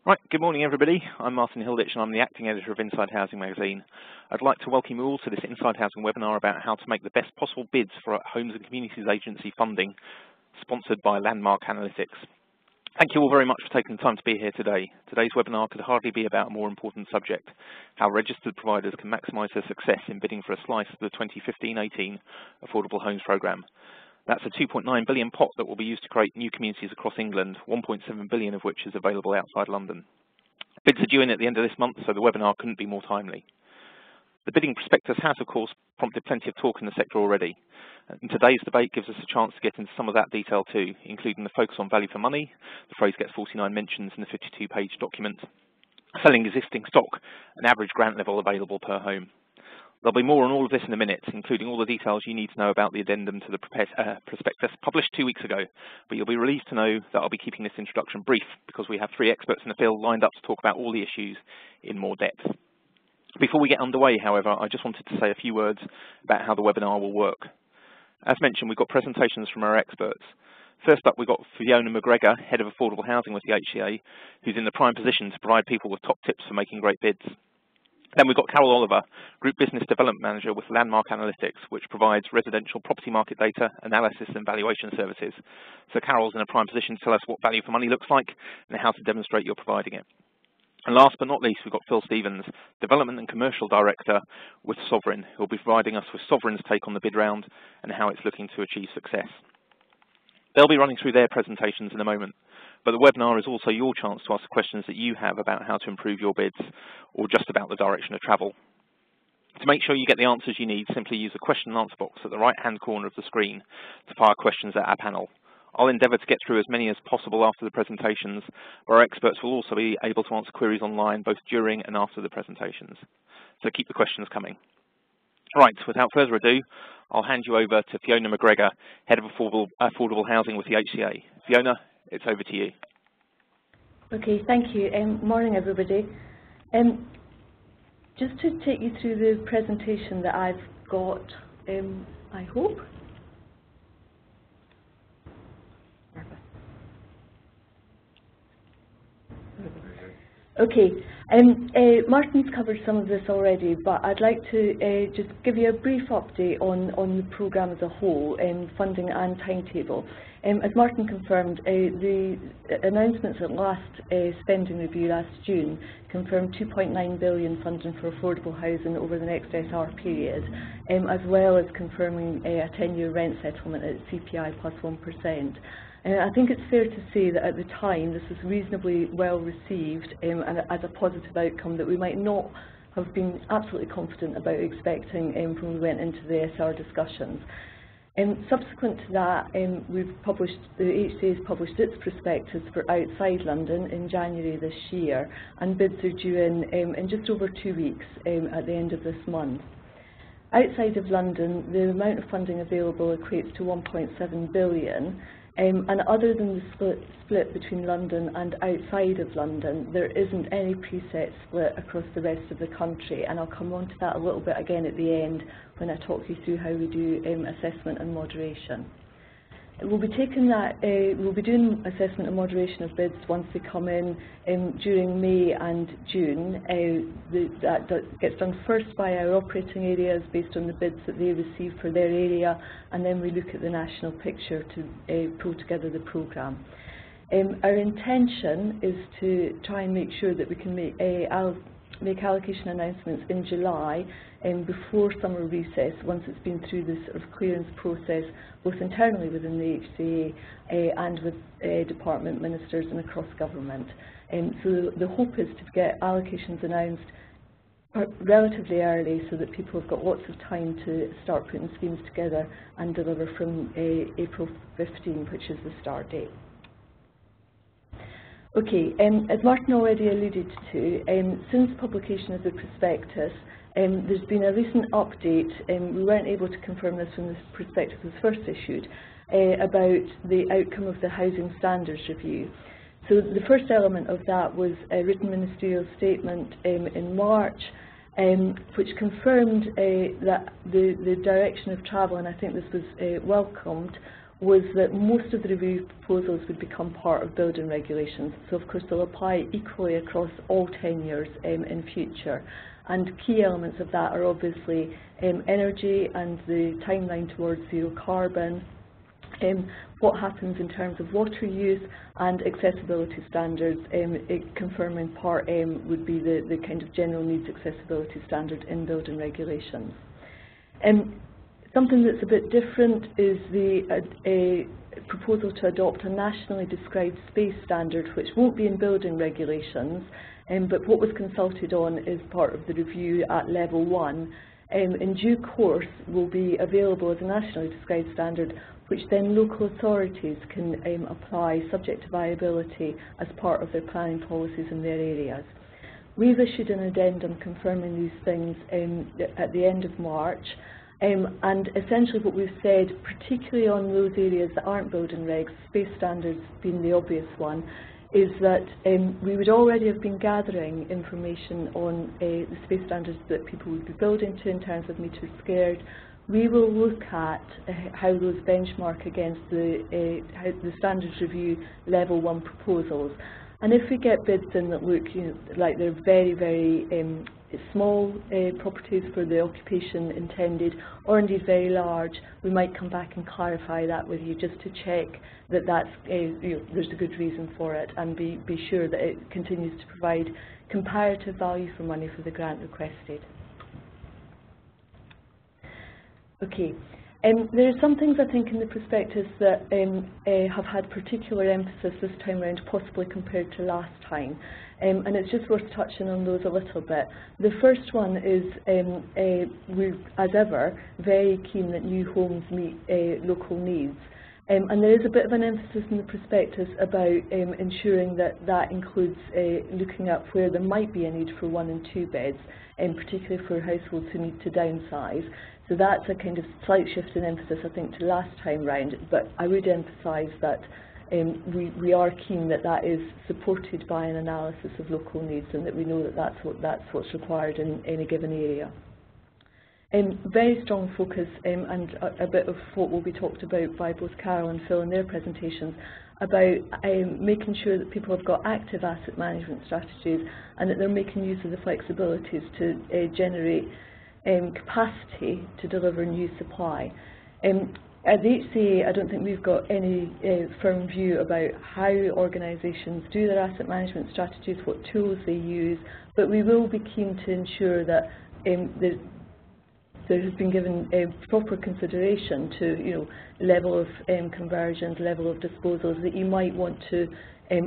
Right, good morning everybody. I'm Martin Hilditch and I'm the acting editor of Inside Housing magazine. I'd like to welcome you all to this Inside Housing webinar about how to make the best possible bids for Homes and Communities Agency funding, sponsored by Landmark Analytics. Thank you all very much for taking the time to be here today. Today's webinar could hardly be about a more important subject, how registered providers can maximise their success in bidding for a slice of the 2015-18 Affordable Homes Programme. That's a £2.9 billion pot that will be used to create new communities across England, £1.7 billion of which is available outside London. Bids are due in at the end of this month, so the webinar couldn't be more timely. The bidding prospectus has, of course, prompted plenty of talk in the sector already. And today's debate gives us a chance to get into some of that detail too, including the focus on value for money. The phrase gets 49 mentions in the 52-page document. Selling existing stock, an average grant level available per home. There'll be more on all of this in a minute, including all the details you need to know about the addendum to the prospectus published 2 weeks ago. But you'll be relieved to know that I'll be keeping this introduction brief because we have 3 experts in the field lined up to talk about all the issues in more depth. Before we get underway, however, I just wanted to say a few words about how the webinar will work. As mentioned, we've got presentations from our experts. First up, we've got Fiona McGregor, Head of Affordable Housing with the HCA, who's in the prime position to provide people with top tips for making great bids. Then we've got Carol Oliver, Group Business Development Manager with Landmark Analytics, which provides residential property market data, analysis and valuation services. So Carol's in a prime position to tell us what value for money looks like and how to demonstrate you're providing it. And last but not least, we've got Phil Stevens, Development and Commercial Director with Sovereign, who will be providing us with Sovereign's take on the bid round and how it's looking to achieve success. They'll be running through their presentations in a moment, but the webinar is also your chance to ask questions that you have about how to improve your bids or just about the direction of travel. To make sure you get the answers you need, simply use the question and answer box at the right-hand corner of the screen to fire questions at our panel. I'll endeavour to get through as many as possible after the presentations, but our experts will also be able to answer queries online both during and after the presentations. So keep the questions coming. Right, without further ado, I'll hand you over to Fiona McGregor, Head of Affordable Housing with the HCA. Fiona, it's over to you. Okay, thank you. Morning, everybody. Just to take you through the presentation that I've got, I hope. Okay, Martin's covered some of this already, but I'd like to just give you a brief update on the programme as a whole, funding and timetable. As Martin confirmed, the announcements at last spending review last June confirmed £2.9 billion funding for affordable housing over the next SR period, as well as confirming a 10-year rent settlement at CPI plus 1%. I think it's fair to say that at the time this was reasonably well received and as a positive outcome that we might not have been absolutely confident about expecting when we went into the SR discussions. Subsequent to that, the HCA has published its prospectus for outside London in January this year, and bids are due in just over 2 weeks at the end of this month. Outside of London, the amount of funding available equates to £1.7 billion. And other than the split between London and outside of London, there isn't any preset split across the rest of the country, and I'll come on to that a little bit again at the end when I talk you through how we do assessment and moderation. We'll be doing assessment and moderation of bids once they come in during May and June. That gets done first by our operating areas based on the bids that they receive for their area, and then we look at the national picture to pull together the programme. Our intention is to try and make sure that we can make allocation announcements in July before summer recess, once it's been through this sort of clearance process, both internally within the HCA and with department ministers and across government. So the hope is to get allocations announced relatively early so that people have got lots of time to start putting schemes together and deliver from April 15, which is the start date. Okay, as Martin already alluded to, since publication of the prospectus, there's been a recent update, we weren't able to confirm this when the prospectus was first issued, about the outcome of the Housing Standards Review. So the first element of that was a written ministerial statement in March, which confirmed that the direction of travel, and I think this was welcomed, was that most of the review proposals would become part of building regulations. So of course they'll apply equally across all tenures in future. And key elements of that are obviously energy and the timeline towards zero carbon, what happens in terms of water use, and accessibility standards. Confirming Part M would be the kind of general needs accessibility standard in building regulations. Something that's a bit different is the proposal to adopt a nationally described space standard, which won't be in building regulations, but what was consulted on is part of the review at level 1. In due course will be available as a nationally described standard, which then local authorities can apply subject to viability as part of their planning policies in their areas. We've issued an addendum confirming these things at the end of March. And essentially what we've said, particularly on those areas that aren't building regs, space standards being the obvious one, is that we would already have been gathering information on the space standards that people would be building to in terms of metres squared. We will look at how those benchmark against the standards review level 1 proposals. And if we get bids in that look like they're very, very small properties for the occupation intended, or indeed very large, we might come back and clarify that with you just to check that there's a good reason for it, and be sure that it continues to provide comparative value for money for the grant requested. Okay. There are some things I think in the prospectus that have had particular emphasis this time around, possibly compared to last time, and it's just worth touching on those a little bit. The first one is we're, as ever, very keen that new homes meet local needs. And there is a bit of an emphasis in the prospectus about ensuring that that includes looking at where there might be a need for 1 and 2 beds, particularly for households who need to downsize. So that's a kind of slight shift in emphasis, I think, to last time round, but I would emphasise that we are keen that that is supported by an analysis of local needs, and that we know that that's what's required in any given area. Very strong focus, and a bit of what will be talked about by both Carol and Phil in their presentations, about making sure that people have got active asset management strategies, and that they're making use of the flexibilities to generate capacity to deliver new supply. At the HCA, I don't think we've got any firm view about how organisations do their asset management strategies, what tools they use, but we will be keen to ensure that there has been given proper consideration to level of conversions, level of disposals that you might want to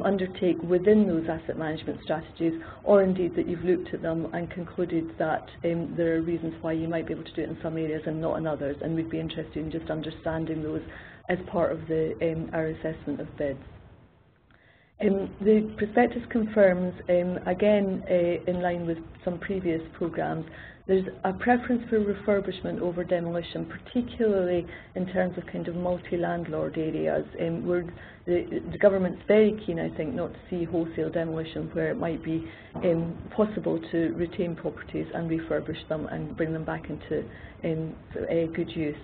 undertake within those asset management strategies, or indeed that you've looked at them and concluded that there are reasons why you might be able to do it in some areas and not in others, and we'd be interested in just understanding those as part of our assessment of bids. The prospectus confirms, again in line with some previous programmes, there's a preference for refurbishment over demolition, particularly in terms of kind of multi-landlord areas. The government's very keen, I think, not to see wholesale demolition where it might be possible to retain properties and refurbish them and bring them back into good use.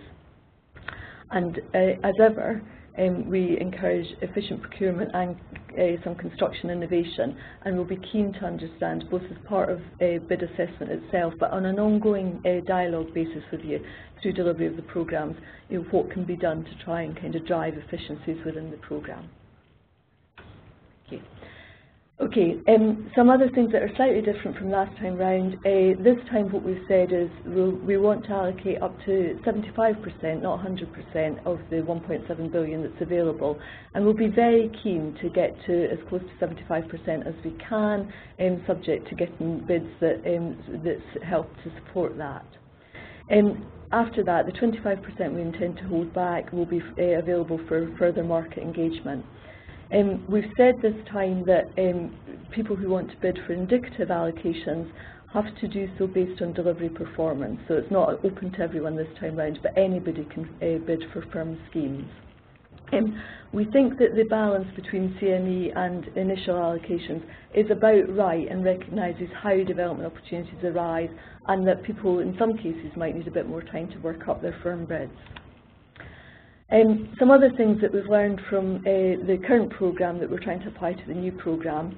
And as ever, we encourage efficient procurement and some construction innovation, and we'll be keen to understand, both as part of bid assessment itself, but on an ongoing dialogue basis with you through delivery of the programmes, what can be done to try and kind of drive efficiencies within the programme. Okay, some other things that are slightly different from last time round. This time what we've said is we want to allocate up to 75%, not 100%, of the 1.7 billion that's available, and we'll be very keen to get to as close to 75% as we can, subject to getting bids that help to support that. After that, the 25% we intend to hold back will be available for further market engagement. We've said this time that people who want to bid for indicative allocations have to do so based on delivery performance, so it's not open to everyone this time round, but anybody can bid for firm schemes. We think that the balance between CME and initial allocations is about right and recognises how development opportunities arise, and that people in some cases might need a bit more time to work up their firm bids. Some other things that we've learned from the current programme that we're trying to apply to the new programme.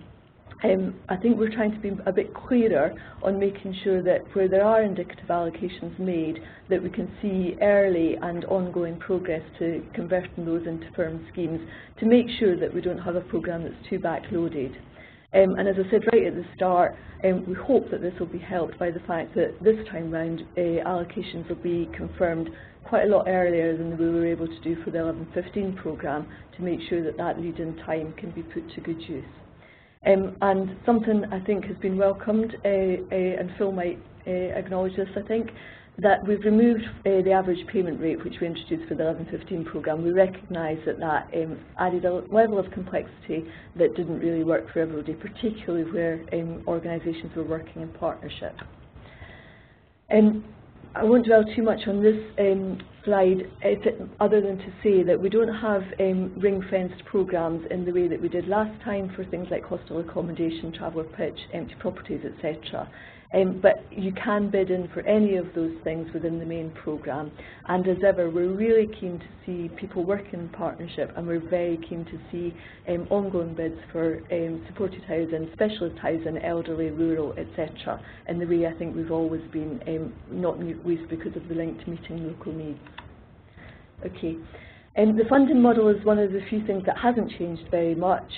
I think we're trying to be a bit clearer on making sure that where there are indicative allocations made, that we can see early and ongoing progress to converting those into firm schemes, to make sure that we don't have a programme that's too backloaded. And as I said right at the start, we hope that this will be helped by the fact that this time round allocations will be confirmed quite a lot earlier than we were able to do for the 11-15 programme, to make sure that that lead-in time can be put to good use. And something I think has been welcomed, and Phil might acknowledge this, I think, that we've removed the average payment rate which we introduced for the 11-15 programme. We recognise that that added a level of complexity that didn't really work for everybody, particularly where organisations were working in partnership. I won't dwell too much on this slide, other than to say that we don't have ring-fenced programmes in the way that we did last time for things like hostel accommodation, traveller pitch, empty properties, etc. But you can bid in for any of those things within the main programme. And as ever, we're really keen to see people working in partnership, and we're very keen to see ongoing bids for supported housing, specialist housing, elderly, rural, etc. in the way I think we've always been, not least because of the link to meeting local needs. Okay. The funding model is one of the few things that hasn't changed very much.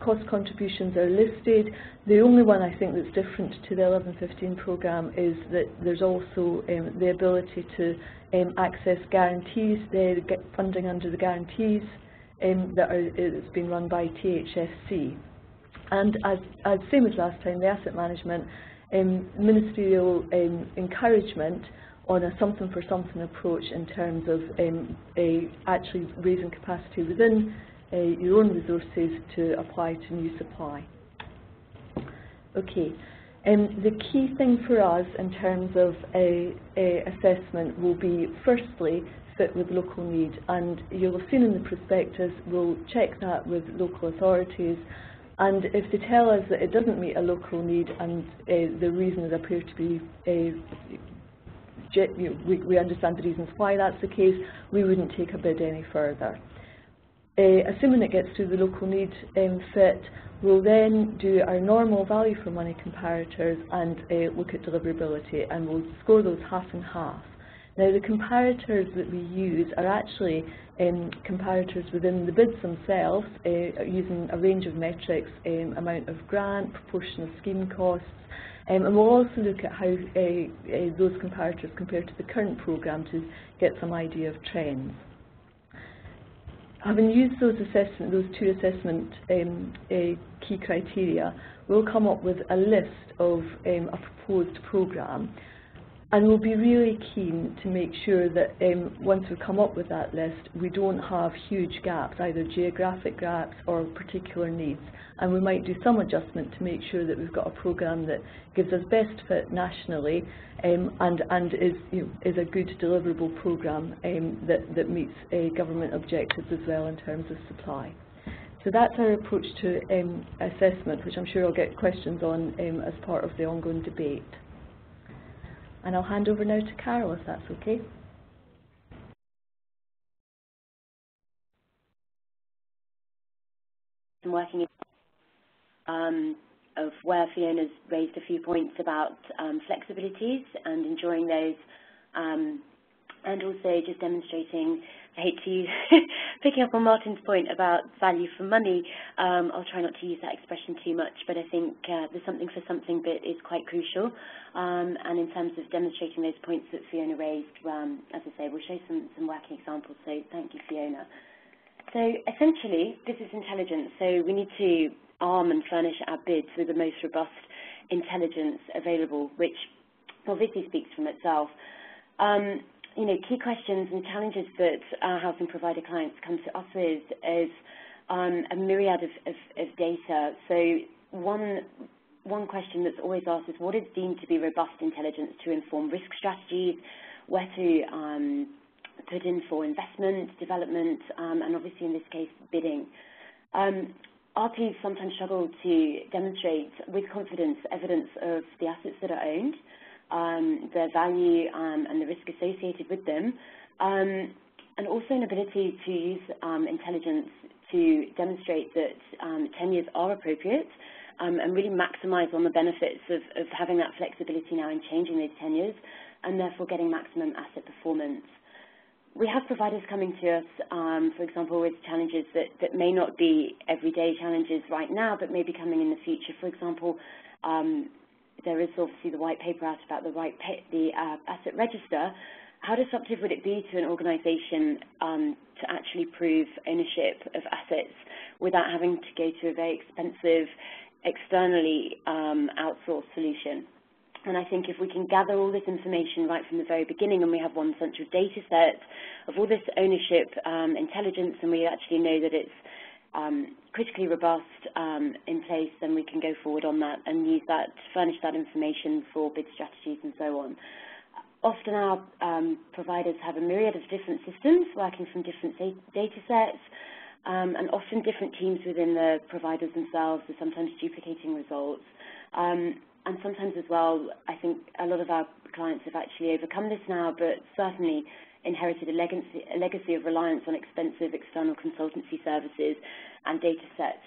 Cost contributions are listed. The only one I think that's different to the 11-15 programme is that there's also the ability to access guarantees, get funding under the guarantees it's been run by THFC. And as same as last time, the asset management, ministerial encouragement on a something for something approach in terms of actually raising capacity within your own resources to apply to new supply. Okay, the key thing for us in terms of assessment will be, firstly, fit with local need, and you'll have seen in the prospectus, we'll check that with local authorities, and if they tell us that it doesn't meet a local need and the reasons appear to be we understand the reasons why that's the case, we wouldn't take a bid any further. Assuming it gets through the local need fit, we'll then do our normal value for money comparators and look at deliverability, and we'll score those half and half. Now, the comparators that we use are actually comparators within the bids themselves, using a range of metrics, amount of grant, proportion of scheme costs, and we'll also look at how those comparators compare to the current programme to get some idea of trends. Having used those two assessment key criteria, we'll come up with a list of a proposed programme, and we'll be really keen to make sure that once we come up with that list, we don't have huge gaps, either geographic gaps or particular needs. And we might do some adjustment to make sure that we've got a programme that gives us best fit nationally and is a good deliverable programme that meets government objectives as well in terms of supply. So that's our approach to assessment, which I'm sure I'll get questions on as part of the ongoing debate. And I'll hand over now to Carol, if that's okay. I'm working of where Fiona's raised a few points about flexibilities and enjoying those, and also just demonstrating, I hate to use, picking up on Martin's point about value for money, I'll try not to use that expression too much, but I think there's something for something that is quite crucial, and in terms of demonstrating those points that Fiona raised, as I say, we'll show some working examples, so thank you, Fiona. So essentially, this is intelligence, so we need to arm and furnish our bids with the most robust intelligence available, which obviously speaks from itself. You know, key questions and challenges that our housing provider clients come to us with is a myriad of data. So one question that's always asked is, what is deemed to be robust intelligence to inform risk strategies, where to put in for investment, development, and obviously in this case, bidding. RPs sometimes struggle to demonstrate with confidence evidence of the assets that are owned, their value and the risk associated with them. and also an ability to use intelligence to demonstrate that tenures are appropriate and really maximise on the benefits of having that flexibility now in changing those tenures and therefore getting maximum asset performance. We have providers coming to us, for example, with challenges that may not be everyday challenges right now, but may be coming in the future. For example, there is obviously the white paper out about the asset register. How disruptive would it be to an organisation to actually prove ownership of assets without having to go to a very expensive, externally outsourced solution? And I think if we can gather all this information right from the very beginning, and we have one central data set of all this ownership intelligence, and we actually know that it's critically robust in place, then we can go forward on that and use that, furnish that information for bid strategies and so on. Often our providers have a myriad of different systems working from different data sets, and often different teams within the providers themselves are sometimes duplicating results. And sometimes as well, I think a lot of our clients have actually overcome this now, but certainly inherited a legacy of reliance on expensive external consultancy services and data sets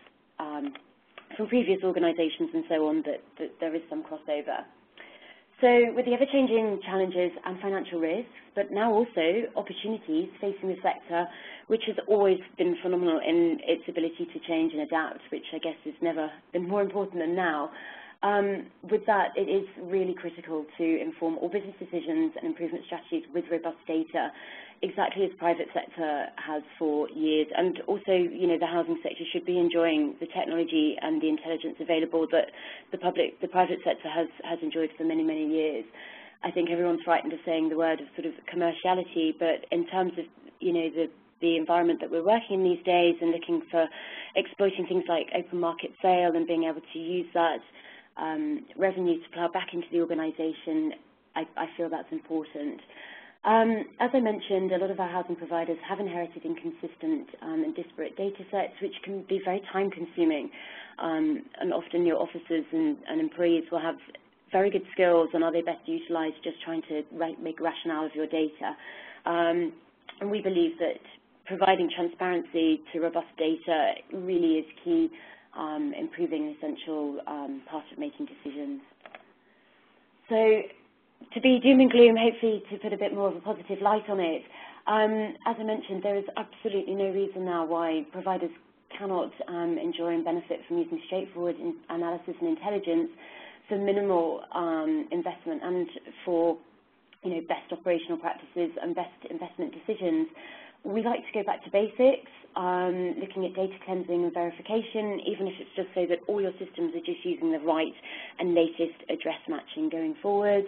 from previous organisations and so on, that there is some crossover. So with the ever-changing challenges and financial risks, but now also opportunities facing the sector, which has always been phenomenal in its ability to change and adapt, which I guess has never been more important than now. With that, it is really critical to inform all business decisions and improvement strategies with robust data, exactly as the private sector has for years. And also, you know, the housing sector should be enjoying the technology and the intelligence available that the private sector has enjoyed for many, many years. I think everyone's frightened of saying the word of sort of commerciality, but in terms of, you know, the environment that we're working in these days and looking for exploiting things like open market sale and being able to use that revenue to plough back into the organisation, I feel that's important. As I mentioned, a lot of our housing providers have inherited inconsistent and disparate data sets, which can be very time consuming, and often your officers and employees will have very good skills, and are they best utilised just trying to make rationale of your data. And we believe that providing transparency to robust data really is key, improving an essential part of making decisions. So to be doom and gloom, hopefully to put a bit more of a positive light on it, as I mentioned, there is absolutely no reason now why providers cannot enjoy and benefit from using straightforward analysis and intelligence for minimal investment and for, you know, best operational practices and best investment decisions. We like to go back to basics, looking at data cleansing and verification, even if it's just so that all your systems are just using the right and latest address matching going forward.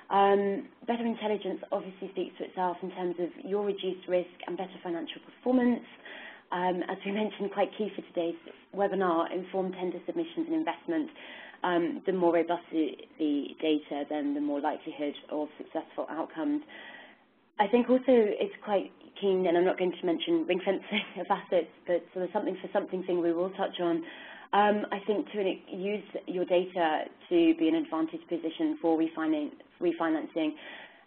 Better intelligence obviously speaks for itself in terms of your reduced risk and better financial performance. As we mentioned, quite key for today's webinar, informed tender submissions and investment. The more robust the data, then the more likelihood of successful outcomes. I think also it's quite keen, and I'm not going to mention ring fencing of assets, but sort of something for something thing we will touch on. I think to use your data to be an advantage position for refinancing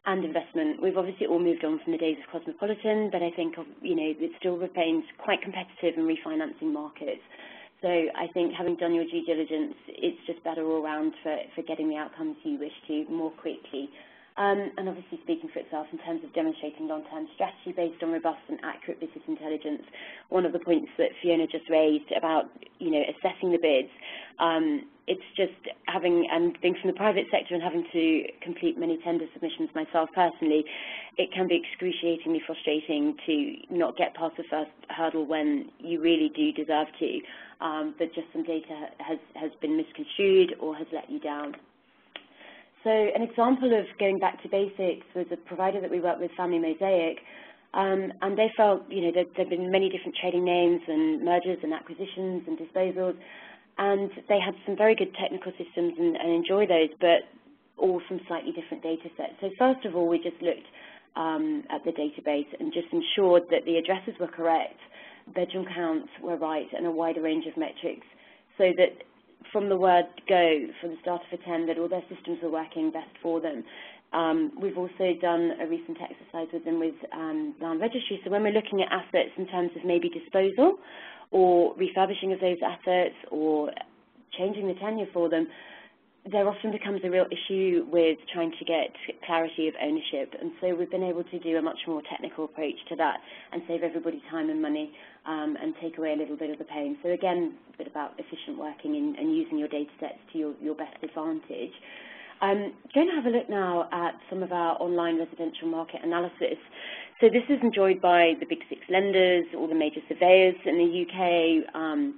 and investment. We've obviously all moved on from the days of Cosmopolitan, but I think, you know, it still remains quite competitive in refinancing markets. So I think having done your due diligence, it's just better all around for getting the outcomes you wish to more quickly. And obviously speaking for itself in terms of demonstrating long-term strategy based on robust and accurate business intelligence. One of the points that Fiona just raised about, you know, assessing the bids, it's just having, and being from the private sector and having to complete many tender submissions myself personally, it can be excruciatingly frustrating to not get past the first hurdle when you really do deserve to, but just some data has been misconstrued or has let you down. So an example of going back to basics was a provider that we work with, Family Mosaic, and they felt, you know, there'd been many different trading names and mergers and acquisitions and disposals, and they had some very good technical systems and enjoy those, but all from slightly different data sets. So first of all, we just looked at the database and just ensured that the addresses were correct, bedroom counts were right, and a wider range of metrics, so that from the word go, from the start of a 10, that all their systems were working best for them. We've also done a recent exercise with them with land registry. So when we're looking at assets in terms of maybe disposal or refurbishing of those assets or changing the tenure for them, there often becomes a real issue with trying to get clarity of ownership. And so we've been able to do a much more technical approach to that and save everybody time and money and take away a little bit of the pain. So again, a bit about efficient working and using your data sets to your best advantage. I'm going to have a look now at some of our online residential market analysis. So this is enjoyed by the big six lenders, all the major surveyors in the UK,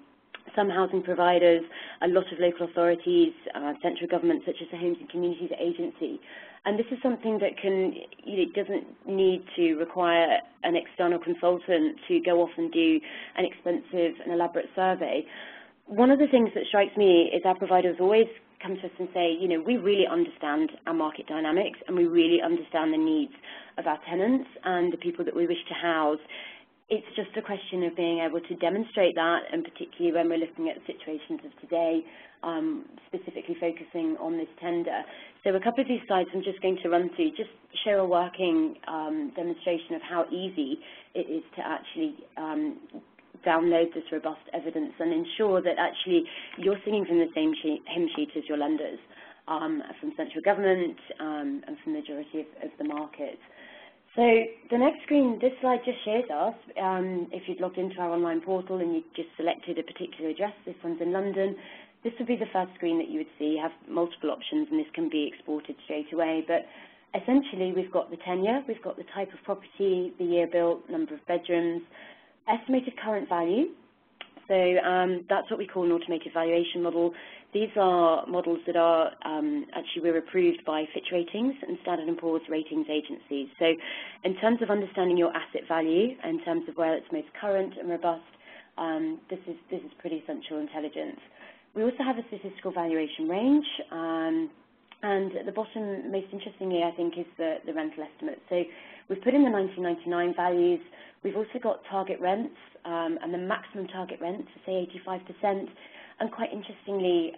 some housing providers, a lot of local authorities, central government such as the Homes and Communities Agency. And this is something that doesn't need to require an external consultant to go off and do an expensive and elaborate survey. One of the things that strikes me is our providers always come to us and say, we really understand our market dynamics and we really understand the needs of our tenants and the people that we wish to house. It's just a question of being able to demonstrate that, and particularly when we're looking at situations of today, specifically focusing on this tender. So a couple of these slides I'm just going to run through, just show a working demonstration of how easy it is to actually download this robust evidence and ensure that actually you're singing from the same hymn sheet as your lenders, from central government and from the majority of the market. So the next screen, this slide just shows us, if you'd logged into our online portal and you just selected a particular address, this one's in London, this would be the first screen that you would see. You have multiple options and this can be exported straight away. But essentially we've got the tenure, we've got the type of property, the year built, number of bedrooms, estimated current value. So that's what we call an automated valuation model. These are models that are actually we're approved by Fitch Ratings and Standard & Poor's ratings agencies. So in terms of understanding your asset value, in terms of where it's most current and robust, this is pretty essential intelligence. We also have a statistical valuation range, and at the bottom, most interestingly, I think, is the rental estimate. So we've put in the 1999 values. We've also got target rents and the maximum target rent to say 85%. And quite interestingly,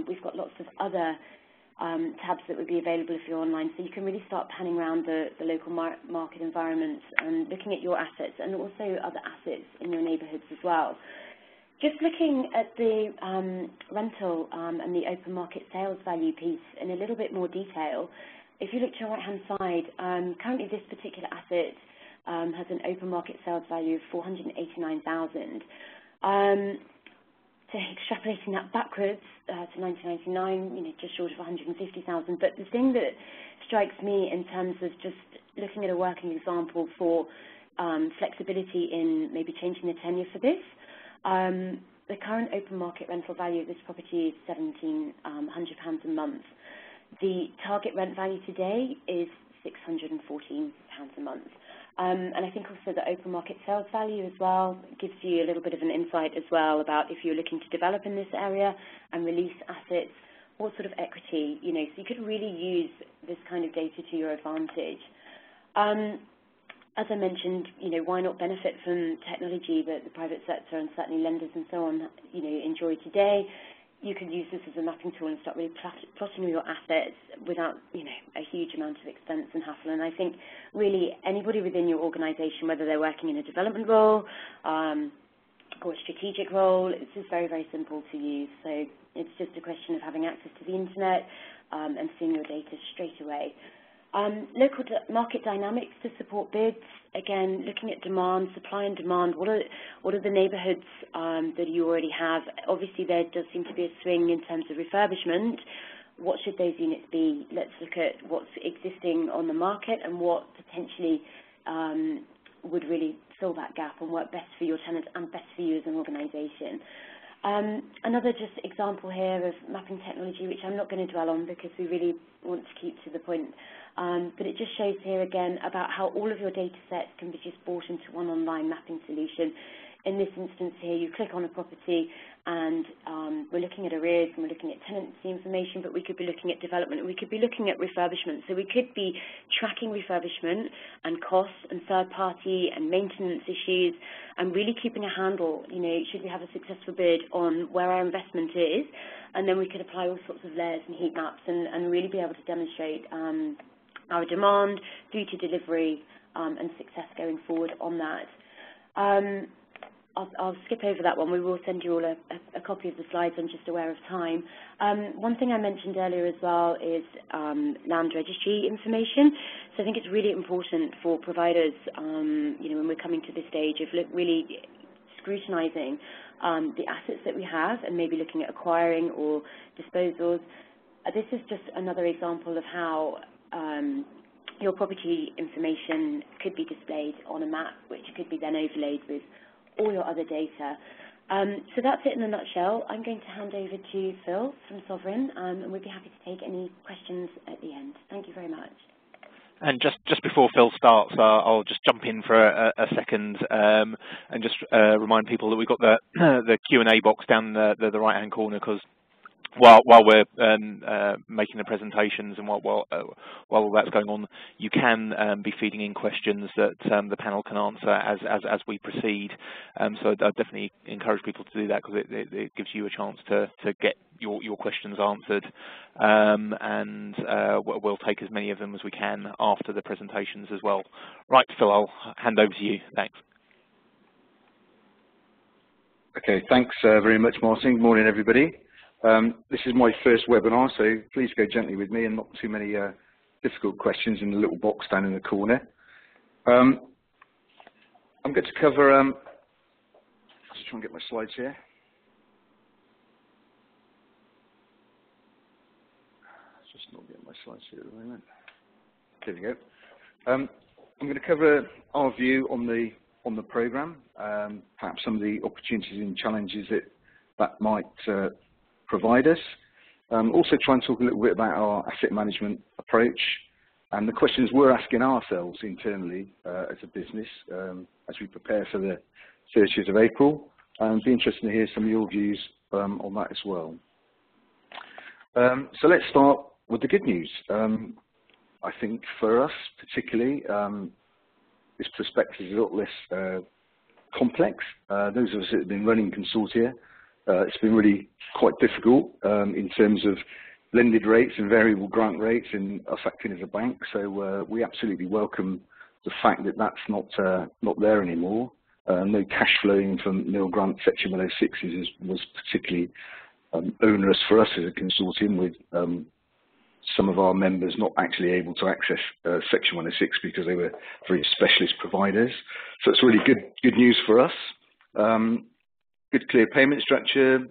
we've got lots of other tabs that would be available if you're online. So you can really start panning around the local market environments and looking at your assets and also other assets in your neighbourhoods as well. Just looking at the rental and the open market sales value piece in a little bit more detail, if you look to your right-hand side, currently this particular asset has an open market sales value of 489,000. So extrapolating that backwards to 1999, just short of 150,000. But the thing that strikes me in terms of just looking at a working example for flexibility in maybe changing the tenure for this, the current open market rental value of this property is £1,700 a month. The target rent value today is £614 a month. And I think also the open market sales value as well gives you a little bit of an insight as well about if you're looking to develop in this area and release assets, what sort of equity, so you could really use this kind of data to your advantage. As I mentioned, why not benefit from technology that the private sector and certainly lenders and so on, enjoy today? You can use this as a mapping tool and start really plotting your assets without, a huge amount of expense and hassle. And I think really anybody within your organisation, whether they're working in a development role or a strategic role, it's just very, very simple to use. So it's just a question of having access to the internet and seeing your data straight away. Local market dynamics to support bids. Again, looking at demand, supply and demand. What are the neighbourhoods that you already have? Obviously, there does seem to be a swing in terms of refurbishment. What should those units be? Let's look at what's existing on the market and what potentially would really fill that gap and work best for your tenants and best for you as an organisation. Another just example here of mapping technology, which I'm not going to dwell on because we really want to keep to the point. But it just shows here again about how all of your data sets can be just brought into one online mapping solution. In this instance here, you click on a property and we're looking at arrears and we're looking at tenancy information, but we could be looking at development and we could be looking at refurbishment. So we could be tracking refurbishment and costs and third-party and maintenance issues and really keeping a handle, should we have a successful bid on where our investment is, and then we could apply all sorts of layers and heat maps and really be able to demonstrate our demand through to delivery and success going forward on that. I'll skip over that one. We will send you all a copy of the slides. I'm just aware of time. One thing I mentioned earlier as well is land registry information. So I think it's really important for providers, when we're coming to this stage of really scrutinising the assets that we have and maybe looking at acquiring or disposals. This is just another example of how your property information could be displayed on a map, which could be then overlaid with all your other data. So that's it in a nutshell. I'm going to hand over to Phil from Sovereign, and we'd be happy to take any questions at the end. Thank you very much. And just before Phil starts, I'll just jump in for a second and just remind people that we've got the Q&A box down the right-hand corner, because while we're making the presentations and while all that's going on, you can be feeding in questions that the panel can answer as we proceed. So I definitely encourage people to do that, because it gives you a chance to get your questions answered, and we'll take as many of them as we can after the presentations as well. Right, Phil, I'll hand over to you. Thanks. Okay, thanks very much, Martin. Good morning, everybody. This is my first webinar, so please go gently with me and not too many difficult questions in the little box down in the corner. I'm going to cover, just try and get my slides here. Just not getting my slides here at the moment. There we go. I'm going to cover our view on the programme, perhaps some of the opportunities and challenges that might provide us. Also try and talk a little bit about our asset management approach and the questions we're asking ourselves internally as a business as we prepare for the 30th of April. And be interested to hear some of your views on that as well. So let's start with the good news. I think for us particularly, this perspective is a lot less complex. Those of us that have been running consortia, it's been really quite difficult in terms of blended rates and variable grant rates and us acting as a bank. So we absolutely welcome the fact that that's not there anymore. No cash flowing from nil grant Section 106s was particularly onerous for us as a consortium, with some of our members not actually able to access Section 106 because they were very specialist providers. So it's really good news for us. Good clear payment structure,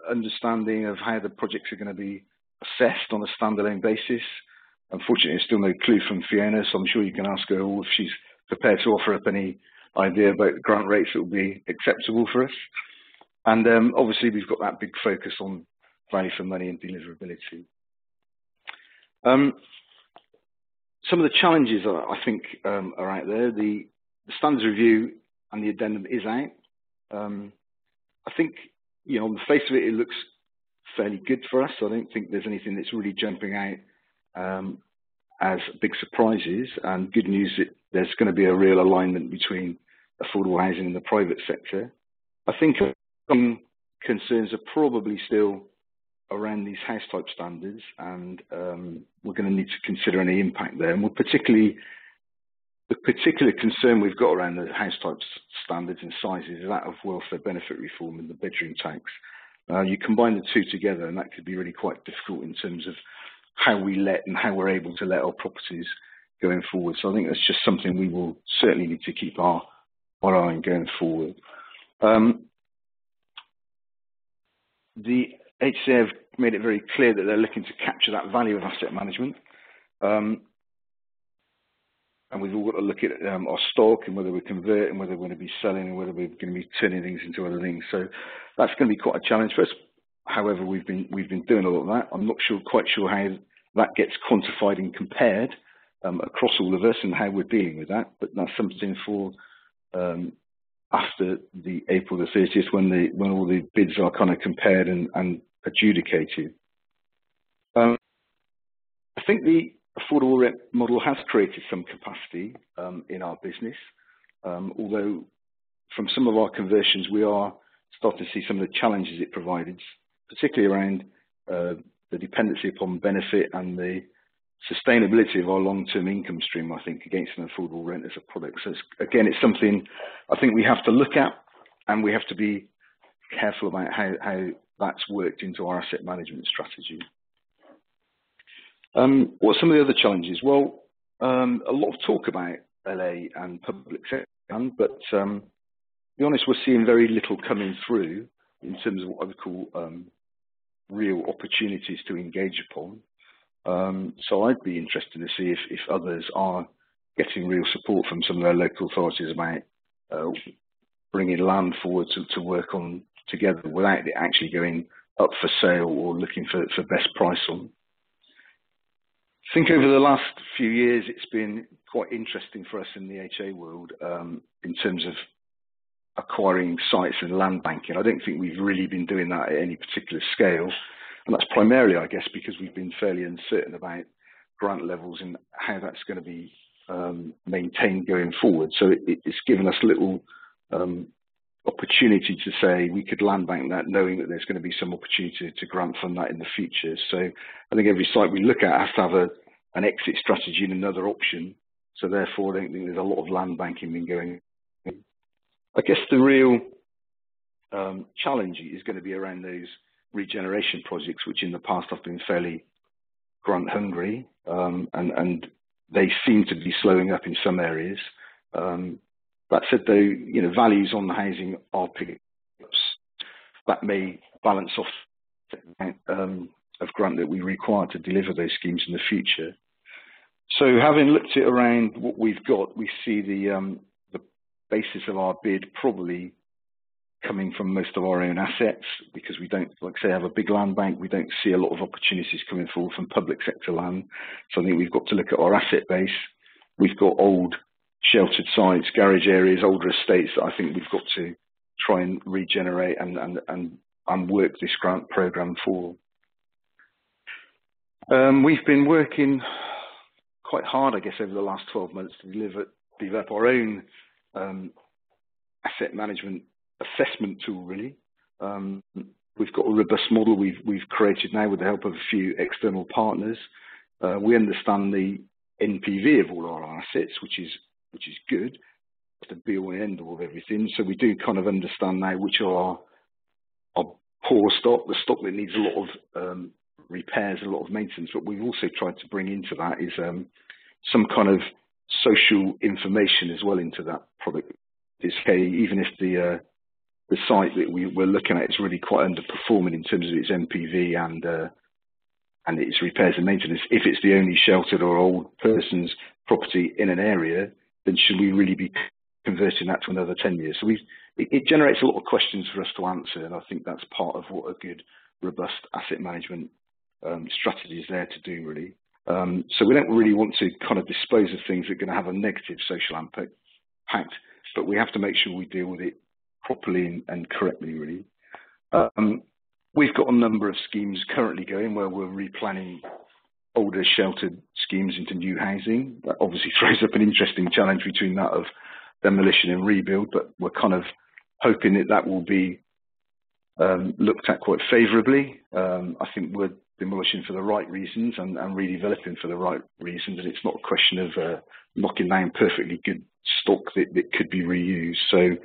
understanding of how the projects are going to be assessed on a standalone basis. Unfortunately, there's still no clue from Fiona, so I'm sure you can ask her all if she's prepared to offer up any idea about the grant rates that will be acceptable for us. And obviously, we've got that big focus on value for money and deliverability. Some of the challenges I think are out there. The standards review and the addendum is out. I think, on the face of it, it looks fairly good for us. I don't think there's anything that's really jumping out as big surprises. And good news that there's going to be a real alignment between affordable housing and the private sector. I think some concerns are probably still around these house type standards, and we're going to need to consider any impact there. And the particular concern we've got around the house type standards and sizes is that of welfare benefit reform and the bedroom tax. You combine the two together, and that could be really quite difficult in terms of how we let and how we're able to let our properties going forward. So I think that's just something we will certainly need to keep our eye on going forward. The HCA have made it very clear that they're looking to capture that value of asset management. And we've all got to look at our stock and whether we convert and whether we're going to be selling and whether we're going to be turning things into other things. So that's going to be quite a challenge for us. However, we've been doing a lot of that. I'm not quite sure how that gets quantified and compared across all of us and how we're dealing with that. But that's something for after the April the 30th when all the bids are kind of compared and adjudicated. I think the affordable rent model has created some capacity in our business, although from some of our conversions we are starting to see some of the challenges it provided, particularly around the dependency upon benefit and the sustainability of our long-term income stream, I think, against an affordable rent as a product. So again, it's something I think we have to look at, and we have to be careful about how that's worked into our asset management strategy. What are some of the other challenges? Well, a lot of talk about LA and public sector, but to be honest, we're seeing very little coming through in terms of what I would call real opportunities to engage upon. So I'd be interested to see if others are getting real support from some of their local authorities about bringing land forward to work on together without it actually going up for sale or looking for best price on. I think over the last few years it's been quite interesting for us in the HA world in terms of acquiring sites and land banking. I don't think we've really been doing that at any particular scale, and that's primarily, I guess, because we've been fairly uncertain about grant levels and how that's going to be maintained going forward. So it's given us little opportunity to say we could land bank that, knowing that there's going to be some opportunity to grant fund that in the future. So I think every site we look at has to have an exit strategy and another option. So therefore, I don't think there's a lot of land banking been going on. I guess the real challenge is going to be around those regeneration projects, which in the past have been fairly grant hungry, and they seem to be slowing up in some areas. That said, though, you know, values on the housing are picking up. That may balance off of grant that we require to deliver those schemes in the future. So, having looked at around what we've got, we see the basis of our bid probably coming from most of our own assets, because we don't, like I say, have a big land bank. We don't see a lot of opportunities coming forward from public sector land. So I think we've got to look at our asset base. We've got old sheltered sites, garage areas, older estates that I think we've got to try and regenerate and work this grant programme for. We've been working quite hard, I guess, over the last 12 months to develop our own asset management assessment tool, really. We've got a robust model we've created now with the help of a few external partners. We understand the NPV of all our assets, which is good. It's the be all and end all of everything. So we do kind of understand now which are our poor stock, the stock that needs a lot of repairs, a lot of maintenance. But we've also tried to bring into that is some kind of social information as well into that product. It's okay, even if the site that we're looking at is really quite underperforming in terms of its NPV and its repairs and maintenance. If it's the only sheltered or old person's property in an area, then should we really be converting that to another 10 years? So it generates a lot of questions for us to answer, and I think that's part of what a good, robust asset management strategy is there to do, really. So we don't really want to kind of dispose of things that are going to have a negative social impact, but we have to make sure we deal with it properly and correctly, really. We've got a number of schemes currently going where we're replanning older sheltered schemes into new housing. That obviously throws up an interesting challenge between that of demolition and rebuild, but we're kind of hoping that that will be looked at quite favourably. I think we're demolishing for the right reasons and redeveloping for the right reasons, and it's not a question of knocking down perfectly good stock that could be reused. So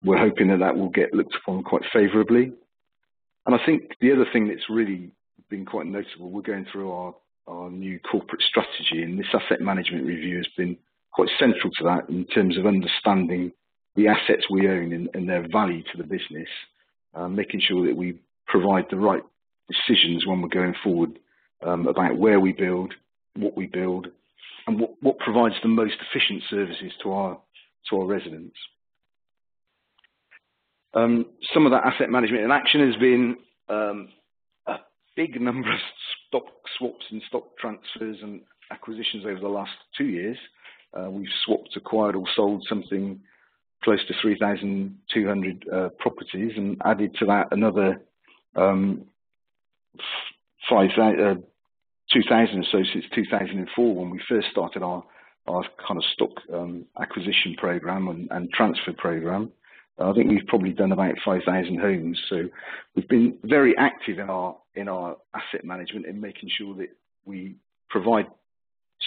we're hoping that that will get looked upon quite favourably. And I think the other thing that's really been quite notable, we're going through our new corporate strategy, and this asset management review has been quite central to that in terms of understanding the assets we own and their value to the business, making sure that we provide the right decisions when we're going forward about where we build, what we build, and what provides the most efficient services to our residents. Some of that asset management in action has been a big number of stock swaps and stock transfers and acquisitions over the last 2 years. We've swapped, acquired or sold something close to 3,200 properties, and added to that another 2,000 or so since 2004, when we first started our kind of stock acquisition program and transfer program. I think we've probably done about 5,000 homes. So we've been very active in our asset management and making sure that we provide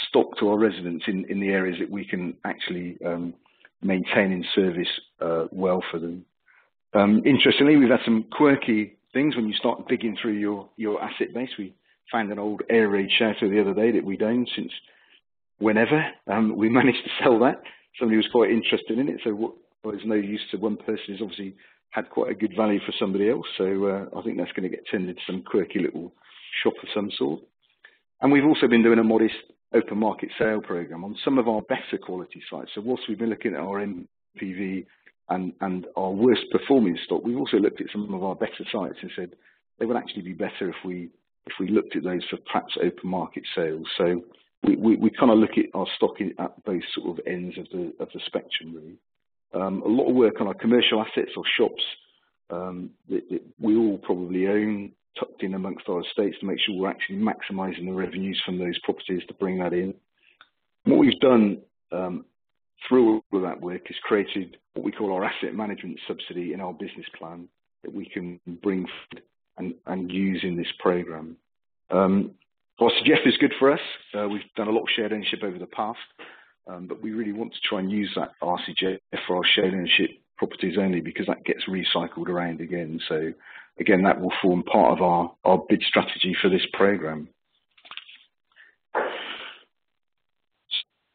stock to our residents in the areas that we can actually maintain and service well for them. Interestingly, we've had some quirky things when you start digging through your asset base. We found an old air raid shelter the other day that we'd owned since whenever. We managed to sell that. Somebody was quite interested in it, so what was no use to one person is obviously had quite a good value for somebody else. So I think that's going to get turned into some quirky little shop of some sort. And we've also been doing a modest open market sale program on some of our better quality sites. So whilst we've been looking at our MPV and our worst performing stock, we've also looked at some of our better sites and said they would actually be better if we looked at those for perhaps open market sales. So we kind of look at our stock at both sort of ends of the spectrum, really. A lot of work on our commercial assets or shops that we all probably own, tucked in amongst our estates, to make sure we're actually maximising the revenues from those properties to bring that in. And what we've done through all of that work is created what we call our asset management subsidy in our business plan that we can bring forward and use in this programme. RCGF is good for us. We've done a lot of shared ownership over the past, but we really want to try and use that RCGF for our shared ownership properties only, because that gets recycled around again. So again, that will form part of our bid strategy for this programme.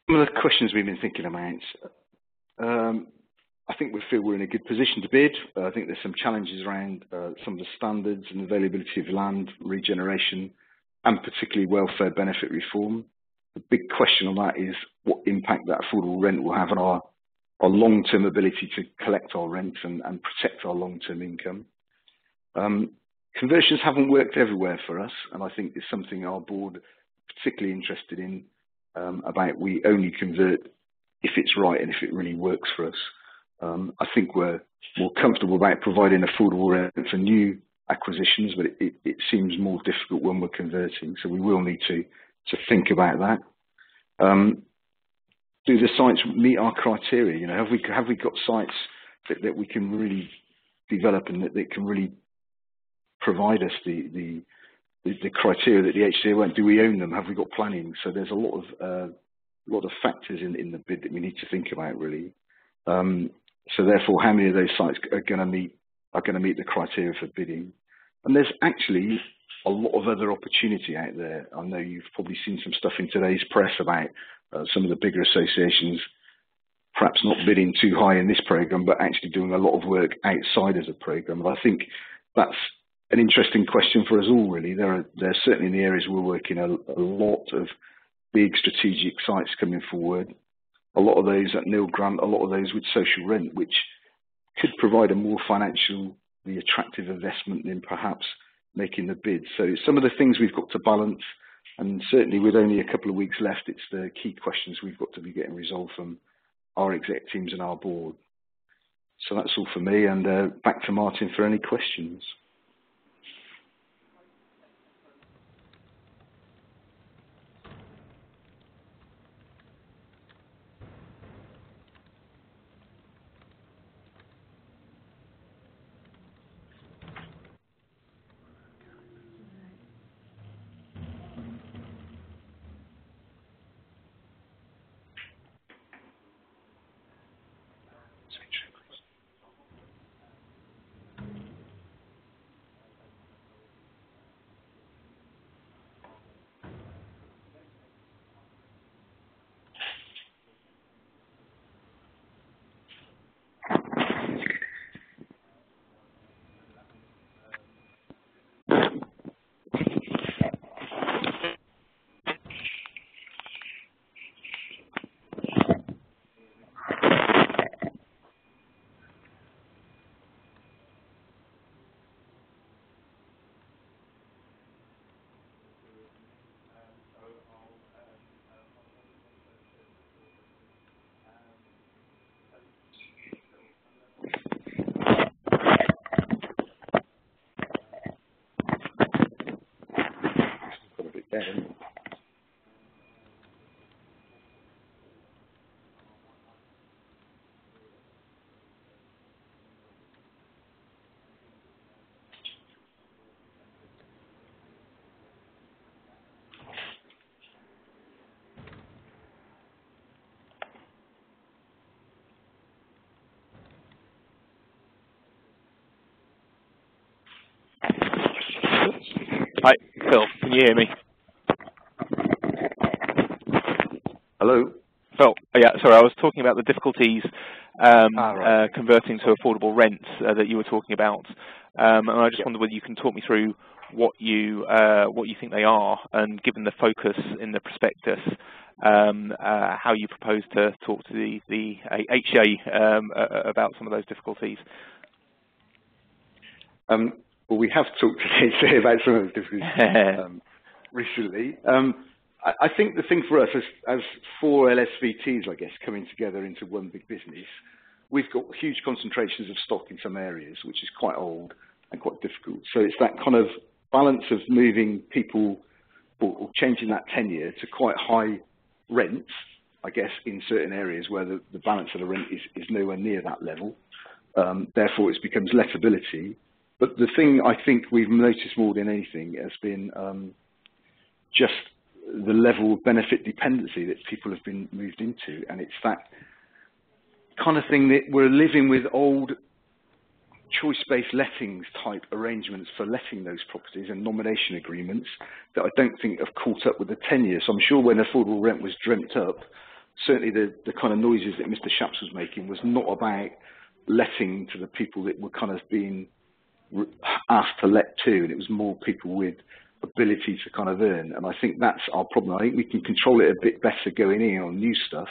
Some of the questions we've been thinking about, I think we feel we're in a good position to bid. I think there's some challenges around some of the standards and availability of land, regeneration, and particularly welfare benefit reform. The big question on that is what impact that affordable rent will have on our long-term ability to collect our rents and protect our long-term income. Conversions haven't worked everywhere for us, and I think it's something our board is particularly interested in, about we only convert if it's right and if it really works for us. I think we're more comfortable about providing affordable rent for new acquisitions, but it seems more difficult when we're converting, so we will need to think about that. Do the sites meet our criteria? You know, have we got sites that we can really develop and that can really provide us the criteria that the HCA want? Do we own them? Have we got planning? So there's a lot of factors in the bid that we need to think about, really. So therefore, how many of those sites are going to meet the criteria for bidding? And there's actually a lot of other opportunity out there. I know you've probably seen some stuff in today's press about some of the bigger associations perhaps not bidding too high in this programme, but actually doing a lot of work outside of the programme. And I think that's an interesting question for us all, really. There's certainly in the areas we're working a lot of big strategic sites coming forward. A lot of those at nil grant, a lot of those with social rent, which could provide a more financially attractive investment than perhaps making the bid. So some of the things we've got to balance, and certainly with only a couple of weeks left, it's the key questions we've got to be getting resolved from our exec teams and our board. So that's all for me, and back to Martin for any questions. Hi, Phil, can you hear me? Hello? Phil, yeah, sorry, I was talking about the difficulties Right. converting to affordable rent that you were talking about, and I just wondered whether you can talk me through what you think they are, and given the focus in the prospectus, how you propose to talk to the HCA about some of those difficulties. Well, we have talked today about some of the difficulties recently. I think the thing for us, as four LSVTs, I guess, coming together into one big business, we've got huge concentrations of stock in some areas, which is quite old and quite difficult. So it's that kind of balance of moving people or changing that tenure to quite high rents, I guess, in certain areas where the balance of the rent is nowhere near that level. Therefore, it becomes lettability. But the thing I think we've noticed more than anything has been just the level of benefit dependency that people have been moved into. And it's that kind of thing that we're living with old choice-based lettings type arrangements for letting those properties and nomination agreements that I don't think have caught up with the tenure. So I'm sure when affordable rent was dreamt up, certainly the kind of noises that Mr. Shapps was making was not about letting to the people that were kind of being asked to let to, and it was more people with ability to kind of earn. And I think that's our problem. I think we can control it a bit better going in on new stuff,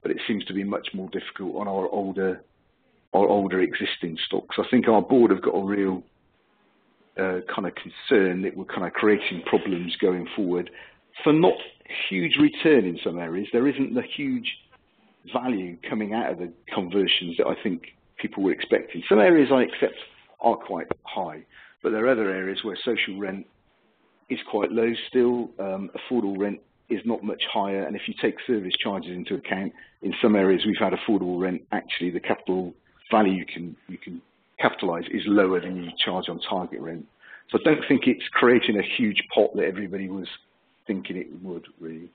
but it seems to be much more difficult on our older existing stocks. I think our board have got a real kind of concern that we're kind of creating problems going forward for not huge return in some areas. There isn't the huge value coming out of the conversions that I think people were expecting. Some areas I accept are quite high, but there are other areas where social rent is quite low still. Affordable rent is not much higher, and if you take service charges into account, in some areas we've had affordable rent, actually the capital value you can capitalise is lower than you charge on target rent. So I don't think it's creating a huge pot that everybody was thinking it would, really.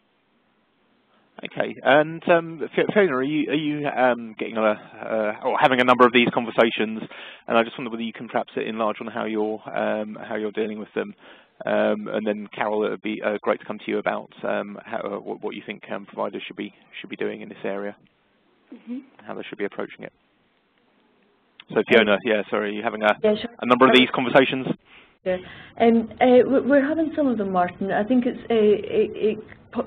Okay, and Fiona, are you getting or having a number of these conversations? And I just wonder whether you can perhaps enlarge on how you're dealing with them. And then Carol, it would be great to come to you about what you think providers should be doing in this area, how they should be approaching it. So Fiona, sorry, are you having a number of these conversations? Yeah, we're having some of them, Martin. I think it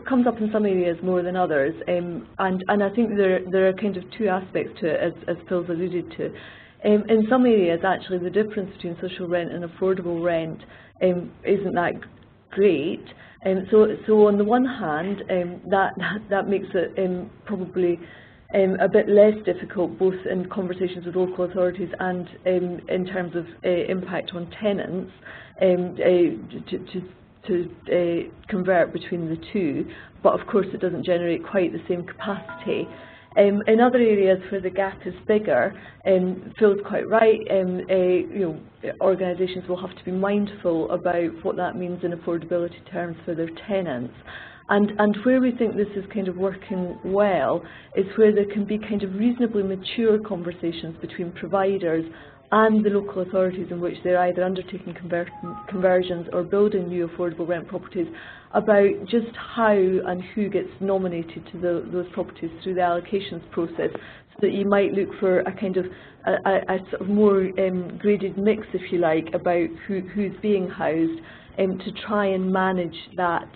comes up in some areas more than others, and I think there are kind of two aspects to it, as Phil's alluded to. In some areas, actually, the difference between social rent and affordable rent isn't that great. So on the one hand, that makes it probably a bit less difficult, both in conversations with local authorities and in terms of impact on tenants, to convert between the two. But of course, it doesn't generate quite the same capacity. In other areas where the gap is bigger, Phil's quite right. Organisations will have to be mindful about what that means in affordability terms for their tenants. And where we think this is kind of working well is where there can be kind of reasonably mature conversations between providers and the local authorities in which they're either undertaking conversions or building new affordable rent properties about just how and who gets nominated to those properties through the allocations process, so that you might look for a kind of a sort of more graded mix, if you like, about who's being housed, to try and manage that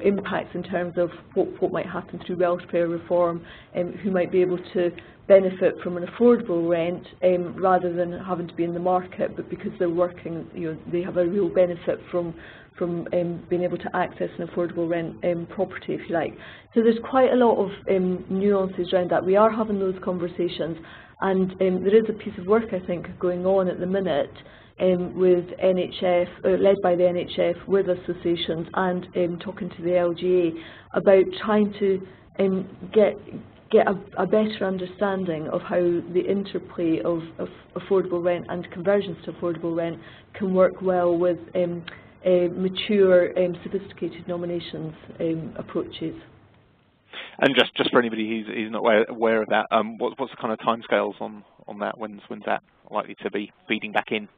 impacts in terms of what might happen through welfare reform, who might be able to benefit from an affordable rent rather than having to be in the market, but because they're working, they have a real benefit from being able to access an affordable rent property, if you like. So there's quite a lot of nuances around that. We are having those conversations, and there is a piece of work, I think, going on at the minute with NHF, led by the NHF, with associations, and talking to the LGA about trying to get a better understanding of how the interplay of affordable rent and conversions to affordable rent can work well with mature, sophisticated nominations approaches. And just for anybody who's not aware of that, what's the kind of timescales on that? When's that likely to be feeding back in?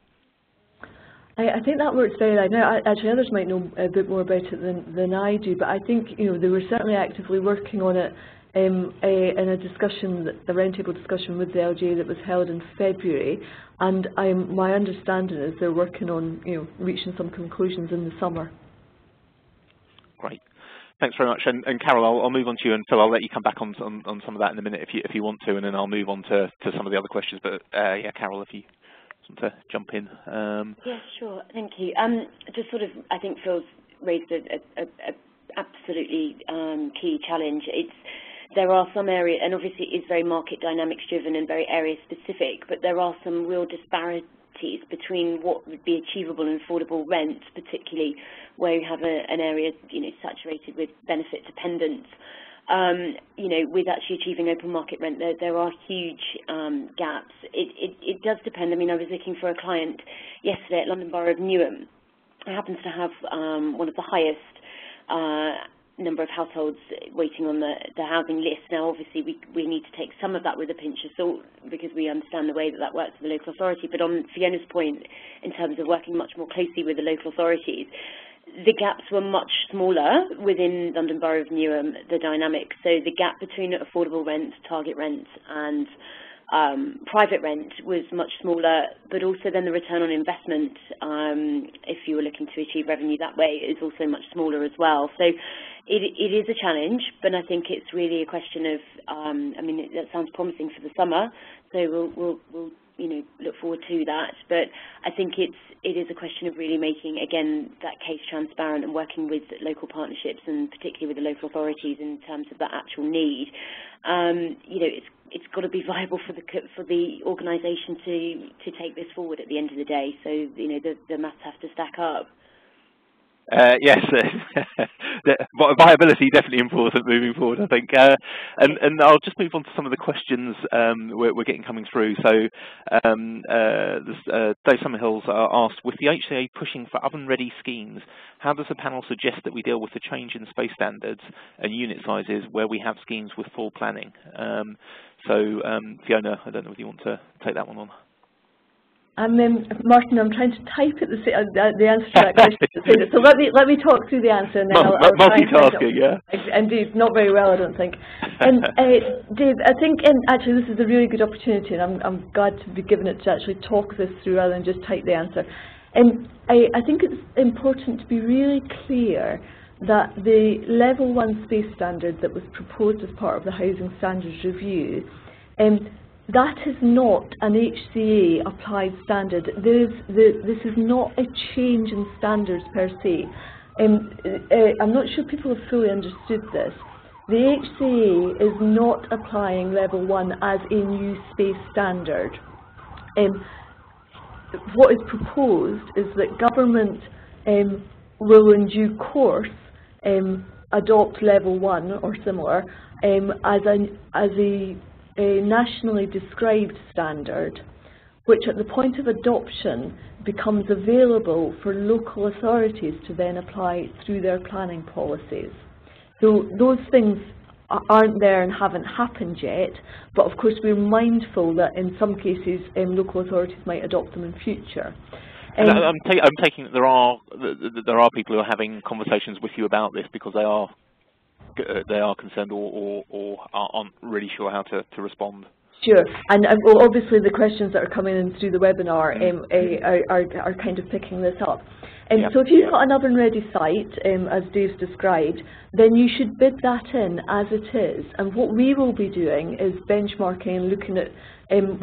I think that works very well. Now, actually, others might know a bit more about it than I do, but I think they were certainly actively working on it in a discussion, the roundtable discussion with the LGA that was held in February, and my understanding is they're working on reaching some conclusions in the summer. Great. Thanks very much. And Carol, I'll move on to you, and Phil, I'll let you come back on some of that in a minute if you want to, and then I'll move on to some of the other questions. But yeah, Carol, if you want to jump in. Yeah, sure. Thank you. Just sort of, I think Phil's raised a absolutely key challenge. There are some areas, and obviously it is very market dynamics driven and very area specific, but there are some real disparities between what would be achievable and affordable rent, particularly where you have an area saturated with benefit dependence. With actually achieving open market rent, there are huge gaps. It does depend. I mean, I was looking for a client yesterday at London Borough of Newham. It happens to have one of the highest number of households waiting on the housing list. Now, obviously, we need to take some of that with a pinch of salt because we understand the way that works with the local authority. But on Fiona's point, in terms of working much more closely with the local authorities, the gaps were much smaller within London Borough of Newham, the dynamics. So the gap between affordable rent, target rent, and private rent was much smaller, but also then the return on investment, if you were looking to achieve revenue that way, is also much smaller as well. So it is a challenge, but I think it's really a question of, I mean, that sounds promising for the summer, so we'll look forward to that. But I think it is a question of really making, again, that case transparent and working with local partnerships and particularly with the local authorities in terms of that actual need. It's got to be viable for the organisation to take this forward at the end of the day. So the maths have to stack up. Yes, viability definitely important moving forward, I think. And I'll just move on to some of the questions we're getting coming through. So Dave Summerhills asked, with the HCA pushing for oven-ready schemes, how does the panel suggest that we deal with the change in space standards and unit sizes where we have schemes with full planning? So Fiona, I don't know if you want to take that one on. Martin, I'm trying to type at the answer to that question. So let me talk through the answer, and then I'll multitasking, yeah. Indeed, not very well, I don't think. And Dave, I think actually this is a really good opportunity, and I'm glad to be given it to actually talk this through rather than just type the answer. And I think it's important to be really clear that the Level 1 space standard that was proposed as part of the Housing Standards Review, that is not an HCA applied standard. This is not a change in standards per se. I'm not sure people have fully understood this. The HCA is not applying Level 1 as a new space standard. What is proposed is that government will in due course adopt Level 1 or similar as a nationally described standard, which at the point of adoption becomes available for local authorities to then apply through their planning policies. So those things aren't there and haven't happened yet, but of course we're mindful that in some cases local authorities might adopt them in future. I'm taking that there are people who are having conversations with you about this because they are concerned or aren't really sure how to respond. Sure, and well, obviously the questions that are coming in through the webinar are kind of picking this up. So if you've got an oven-ready site, as Dave's described, then you should bid that in as it is. And what we will be doing is benchmarking and looking at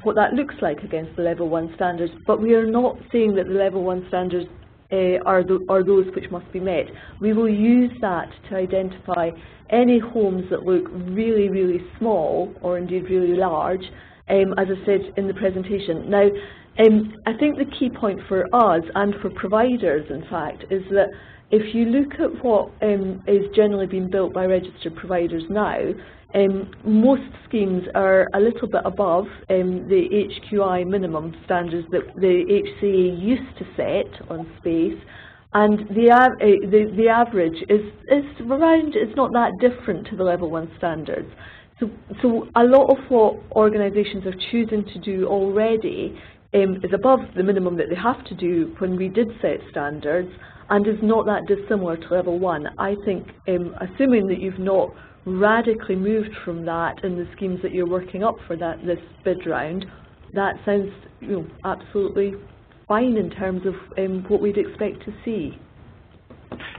what that looks like against the Level 1 standards. But we are not saying that the Level 1 standards are those which must be met. We will use that to identify any homes that look really, really small or indeed really large, as I said in the presentation. Now, I think the key point for us and for providers, in fact, is that if you look at what is generally being built by registered providers now, most schemes are a little bit above the HQI minimum standards that the HCA used to set on space, and the average is around, it's not that different to the Level 1 standards. So a lot of what organisations are choosing to do already is above the minimum that they have to do when we did set standards and is not that dissimilar to level 1. I think, assuming that you've not radically moved from that in the schemes that you're working up for this bid round, that sounds absolutely fine in terms of what we'd expect to see.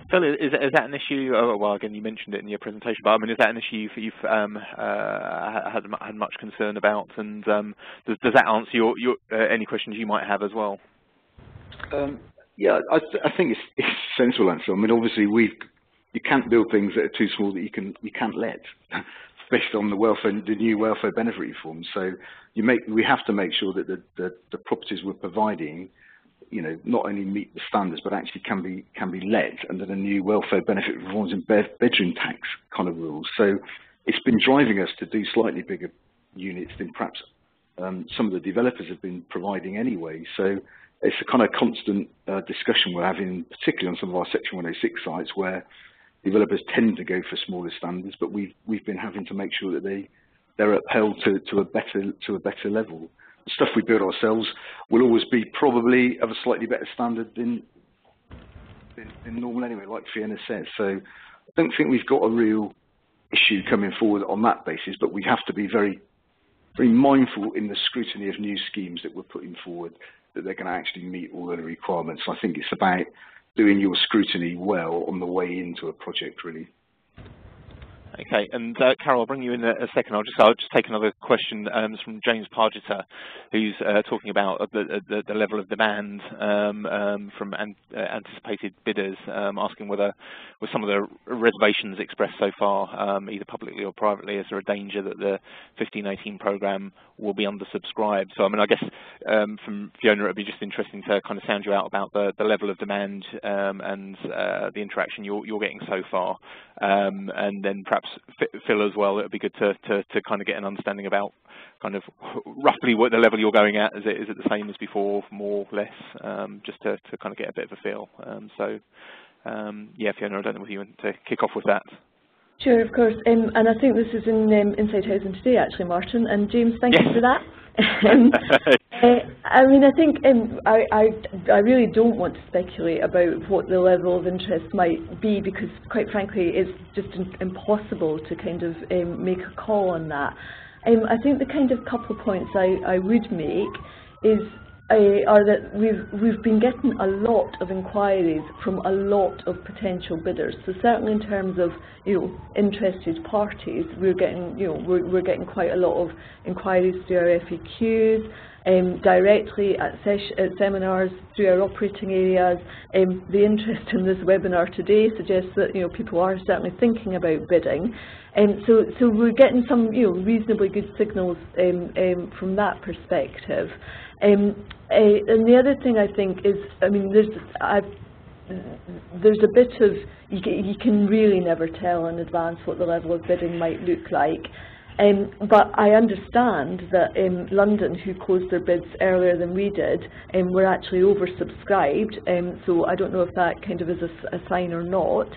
Phil, is that an issue? Oh, well, again, you mentioned it in your presentation, but I mean, is that an issue you've had much concern about? And does that answer your any questions you might have as well? Yeah, I think it's a sensible answer. I mean, obviously, you can't build things that are too small that you can't let, based on the new welfare benefit reform. So we have to make sure that the properties we're providing, not only meet the standards, but actually can be let under the new welfare benefit reforms and bedroom tax kind of rules. So it's been driving us to do slightly bigger units than perhaps some of the developers have been providing anyway. So it's a kind of constant discussion we're having, particularly on some of our Section 106 sites, where developers tend to go for smaller standards, but we've been having to make sure that they're upheld to a better level. The stuff we build ourselves will always be probably of a slightly better standard than normal anyway, like Fiona says. So I don't think we've got a real issue coming forward on that basis, but we have to be very, very mindful in the scrutiny of new schemes that we're putting forward that they're going to actually meet all of the requirements. So I think it's about doing your scrutiny well on the way into a project, really. Okay, and Carol, I'll bring you in a second. I'll just take another question from James Pargeter, who's talking about the level of demand from anticipated bidders, asking whether, with some of the reservations expressed so far, either publicly or privately, is there a danger that the 15-18 programme will be undersubscribed? So, I mean, I guess from Fiona, it'd be just interesting to kind of sound you out about the level of demand and the interaction you're getting so far, and then perhaps Phil as well. It would be good to kind of get an understanding about kind of roughly what the level you're going at. Is it the same as before, more, less? Just to kind of get a bit of a feel. Yeah, Fiona, I don't know if you want to kick off with that. Sure, of course. And I think this is in Inside Housing today, actually, Martin. And James, thank you for that. I mean, I think I really don't want to speculate about what the level of interest might be, because, quite frankly, it's just impossible to kind of make a call on that. I think the kind of couple of points I would make are that we've been getting a lot of inquiries from a lot of potential bidders. So certainly in terms of interested parties, we're getting we're getting quite a lot of inquiries through our FAQs, directly at seminars, through our operating areas. The interest in this webinar today suggests that people are certainly thinking about bidding, so we're getting some reasonably good signals from that perspective. And the other thing I think is, I mean, there's a bit of, you can really never tell in advance what the level of bidding might look like. But I understand that London, who closed their bids earlier than we did, were actually oversubscribed. So I don't know if that kind of is a sign or not.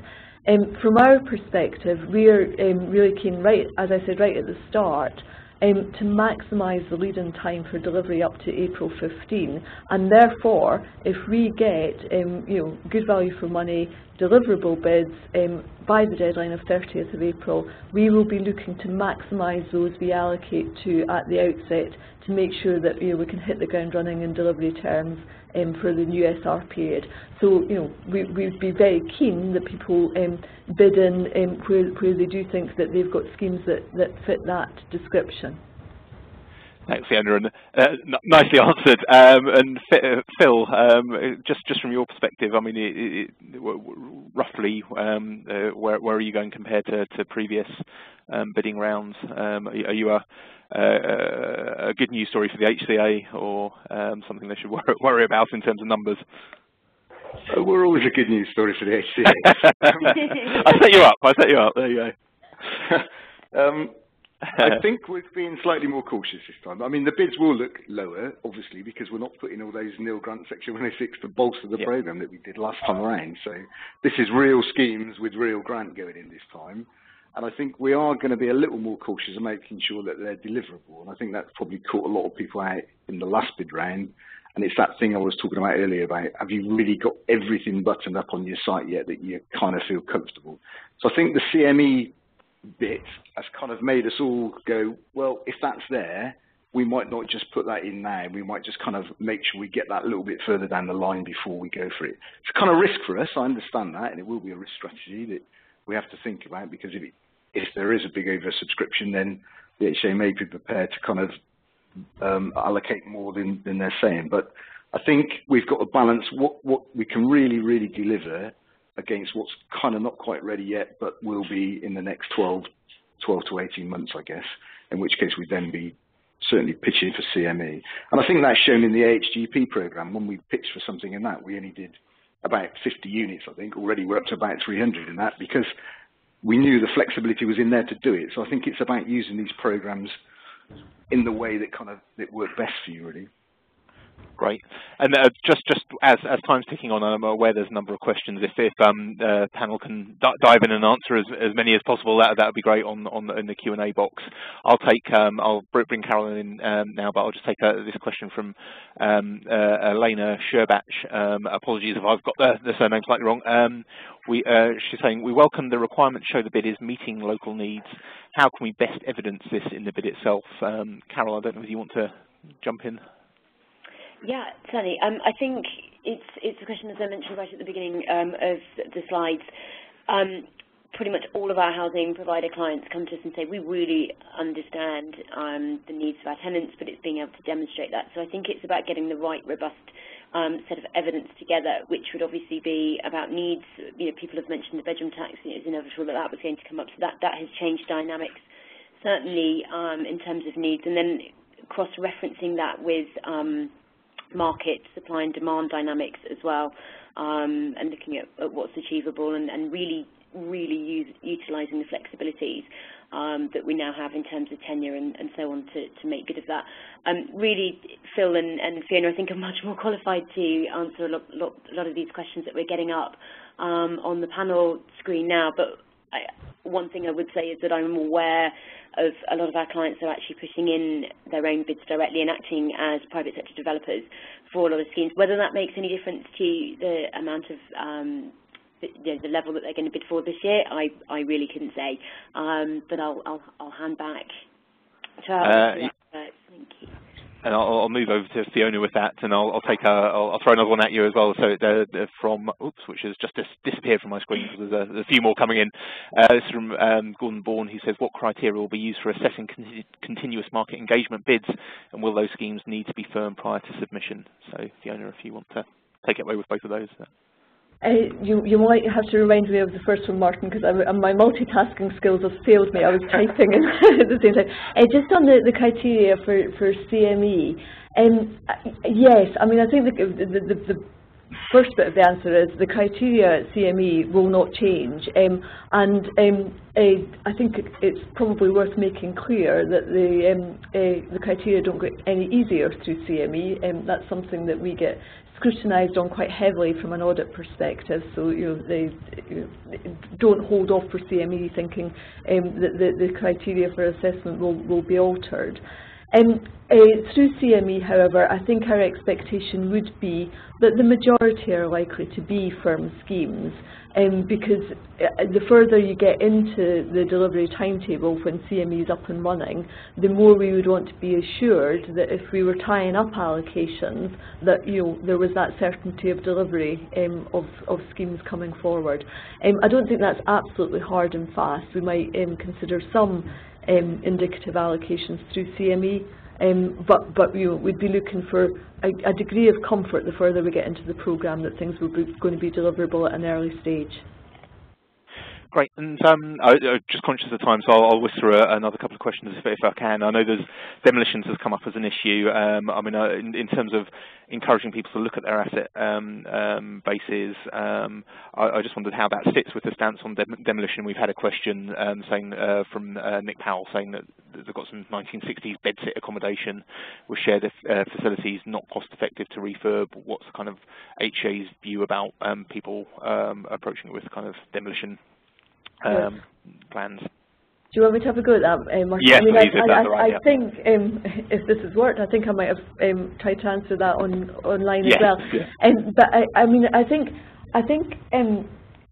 From our perspective, we are really keen, right, as I said right at the start, to maximise the lead-in time for delivery up to April 15, and therefore, if we get good value for money, deliverable bids by the deadline of 30th of April, we will be looking to maximise those we allocate to at the outset to make sure that we can hit the ground running in delivery terms for the new SR period. So we'd be very keen that people bid in where they do think that they've got schemes that fit that description. Thanks, Fiona, and nicely answered. And Phil, just from your perspective, I mean, roughly, where are you going compared to previous bidding rounds? Are you a good news story for the HCA, or something they should worry about in terms of numbers? We're always a good news story for the HCA. I set you up. There you go. I think we're being slightly more cautious this time. I mean, the bids will look lower, obviously, because we're not putting all those nil grant Section 106 to bolster the programme that we did last time around. So this is real schemes with real grant going in this time. And I think we are going to be a little more cautious of making sure that they're deliverable. And I think that's probably caught a lot of people out in the last bid round. And it's that thing I was talking about earlier about, have you really got everything buttoned up on your site yet that you kind of feel comfortable? So I think the CME bit has kind of made us all go, well, if that's there, we might not just put that in now. We might just kind of make sure we get that a little bit further down the line before we go for it. It's a kind of risk for us. I understand that, and it will be a risk strategy that we have to think about, because if there is a big oversubscription, then the HCA may be prepared to kind of allocate more than they're saying. But I think we've got to balance what we can really deliver against what's kind of not quite ready yet, but will be in the next 12 to 18 months, I guess, in which case we'd then be certainly pitching for CME. And I think that's shown in the AHGP programme. When we pitched for something in that, we only did about 50 units, I think. Already we're up to about 300 in that, because we knew the flexibility was in there to do it. So I think it's about using these programmes in the way that kind of that work best for you, really. Great. And just as time's ticking on, I'm aware there's a number of questions. If the panel can dive in and answer as many as possible, that would be great in the Q&A box. I'll bring Carolyn in now, but I'll just take this question from Elena Sherbach. Apologies if I've got the surname slightly wrong. She's saying, we welcome the requirement to show the bid is meeting local needs. How can we best evidence this in the bid itself? Carol, I don't know if you want to jump in. Yeah, certainly. I think it's a question, as I mentioned right at the beginning of the slides. Pretty much all of our housing provider clients come to us and say, we really understand the needs of our tenants, but it's being able to demonstrate that. So I think it's about getting the right, robust set of evidence together, which would obviously be about needs. People have mentioned the bedroom tax. It's inevitable that was going to come up. So that has changed dynamics, certainly in terms of needs. And then cross-referencing that with market supply and demand dynamics as well, and looking at what's achievable and really utilising the flexibilities that we now have in terms of tenure and so on to make good of that. Really, Phil and Fiona, I think, are much more qualified to answer a lot of these questions that we're getting up on the panel screen now. But one thing I would say is that I'm aware of a lot of our clients are actually putting in their own bids directly and acting as private sector developers for a lot of schemes. Whether that makes any difference to the amount of the level that they're going to bid for this year, I really couldn't say. But I'll hand back to our experts. Thank you. And I'll move over to Fiona with that, and I'll throw another one at you as well. So which has just disappeared from my screen because there's a few more coming in. It's from Gordon Bourne. He says, what criteria will be used for assessing continuous market engagement bids, and will those schemes need to be firm prior to submission? So Fiona, if you want to take it away with both of those. You might have to remind me of the first one, Martin, because my multitasking skills have failed me. I was typing in at the same time. Just on the criteria for CME, yes, I mean, I think the first bit of the answer is the criteria at CME will not change, and I think it's probably worth making clear that the criteria don't get any easier through CME. That's something that we get scrutinised on quite heavily from an audit perspective, so they don't hold off for CME thinking that the criteria for assessment will be altered. Through CME, however, I think our expectation would be that the majority are likely to be firm schemes, because the further you get into the delivery timetable when CME is up and running, the more we would want to be assured that if we were tying up allocations, that there was that certainty of delivery of schemes coming forward. I don't think that's absolutely hard and fast. We might consider some indicative allocations through CME, but we'd be looking for a degree of comfort the further we get into the programme that things were going to be deliverable at an early stage. Great, and just conscious of time, so I'll whisk through another couple of questions if I can. I know there's demolitions has come up as an issue. I mean, in terms of encouraging people to look at their asset bases, I just wondered how that sits with the stance on demolition. We've had a question saying from Nick Powell saying that they've got some 1960s bedsit accommodation with shared facilities, not cost effective to refurb. What's kind of HCA's view about people approaching it with kind of demolition plans? you want me to have a go at that, Martin? Yes, I mean, please, if that's all right, I think if this has worked, I think I might have tried to answer that online as well. Yeah. But I mean, I think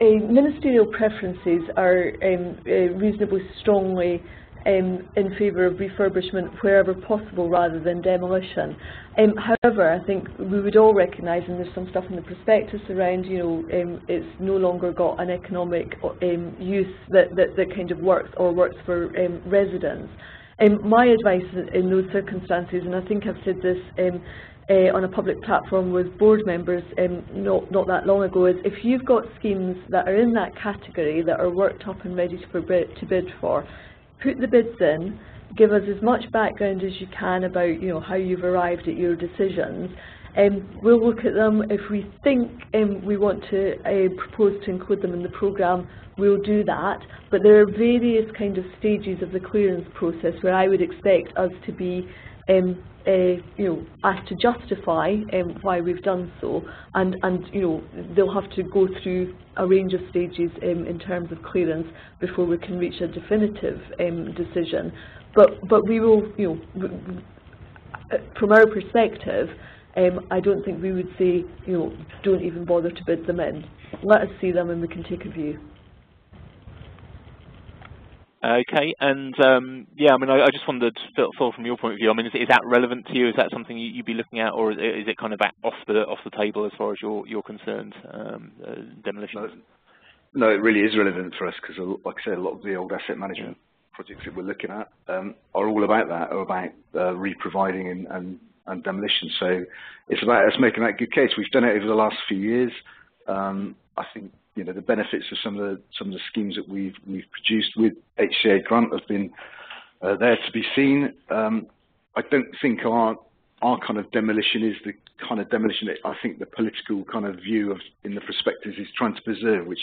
ministerial preferences are reasonably strongly in favour of refurbishment wherever possible rather than demolition. However, I think we would all recognise, and there's some stuff in the prospectus around, it's no longer got an economic use that kind of works for residents. My advice in those circumstances, and I think I've said this on a public platform with board members not that long ago, is if you've got schemes that are in that category that are worked up and ready to bid for, put the bids in, give us as much background as you can about how you've arrived at your decisions. We'll look at them. If we think we want to propose to include them in the programme, we'll do that. But there are various kind of stages of the clearance process where I would expect us to be asked to justify why we've done so, and they'll have to go through a range of stages in terms of clearance before we can reach a definitive decision. But we will, from our perspective, I don't think we would say, don't even bother to bid them in. Let us see them and we can take a view. Okay, and yeah, I mean, I just wondered, Phil, from your point of view, I mean, is that relevant to you? Is that something you'd be looking at, or is it kind of off the table as far as you're concerned? Demolition. No, it really is relevant for us because, like I said, a lot of the old asset management projects that we're looking at are all about that, are about re-providing and demolition. So it's about us making that good case. We've done it over the last few years. I think the benefits of some of the schemes that we've produced with HCA grant have been there to be seen. I don't think our kind of demolition is the kind of demolition that I think the political kind of view in the prospectus is trying to preserve, which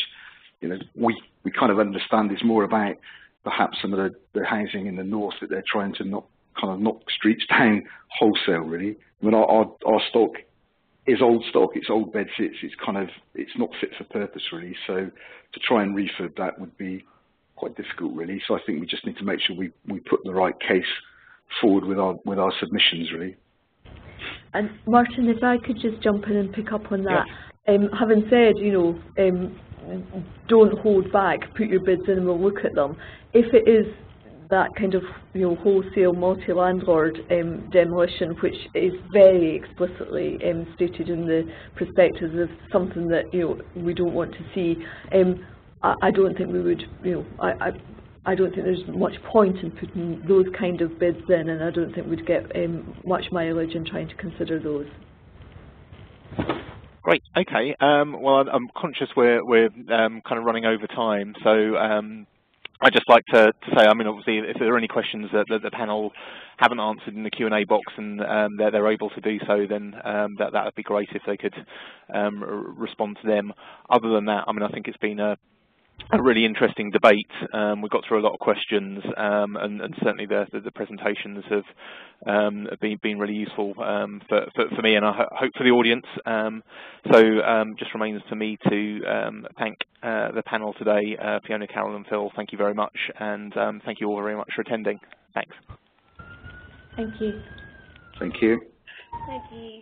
we kind of understand is more about perhaps some of the housing in the north that they're trying to knock streets down wholesale. Really, I mean, our stock is old stock, it's old bed sits, it's not fit for purpose really, so to try and refurb that would be quite difficult really. So I think we just need to make sure we put the right case forward with our submissions really. And Martin, if I could just jump in and pick up on that. Yeah. Having said, don't hold back, put your bids in and we'll look at them. If it is that kind of wholesale multi-landlord demolition, which is very explicitly stated in the prospectus as something that we don't want to see, I don't think we would. I don't think there's much point in putting those kind of bids in, and I don't think we'd get much mileage in trying to consider those. Great. Okay. Well, I'm conscious we're kind of running over time, so. I'd just like to say, I mean, obviously, if there are any questions that the panel haven't answered in the Q&A box and they're able to do so, then that would be great if they could respond to them. Other than that, I mean, I think it's been a really interesting debate. We got through a lot of questions, and certainly the presentations have been really useful for me, and I hope for the audience. So just remains for me to thank the panel today, Fiona, Carol, and Phil. Thank you very much, and thank you all very much for attending. Thanks. Thank you. Thank you. Thank you.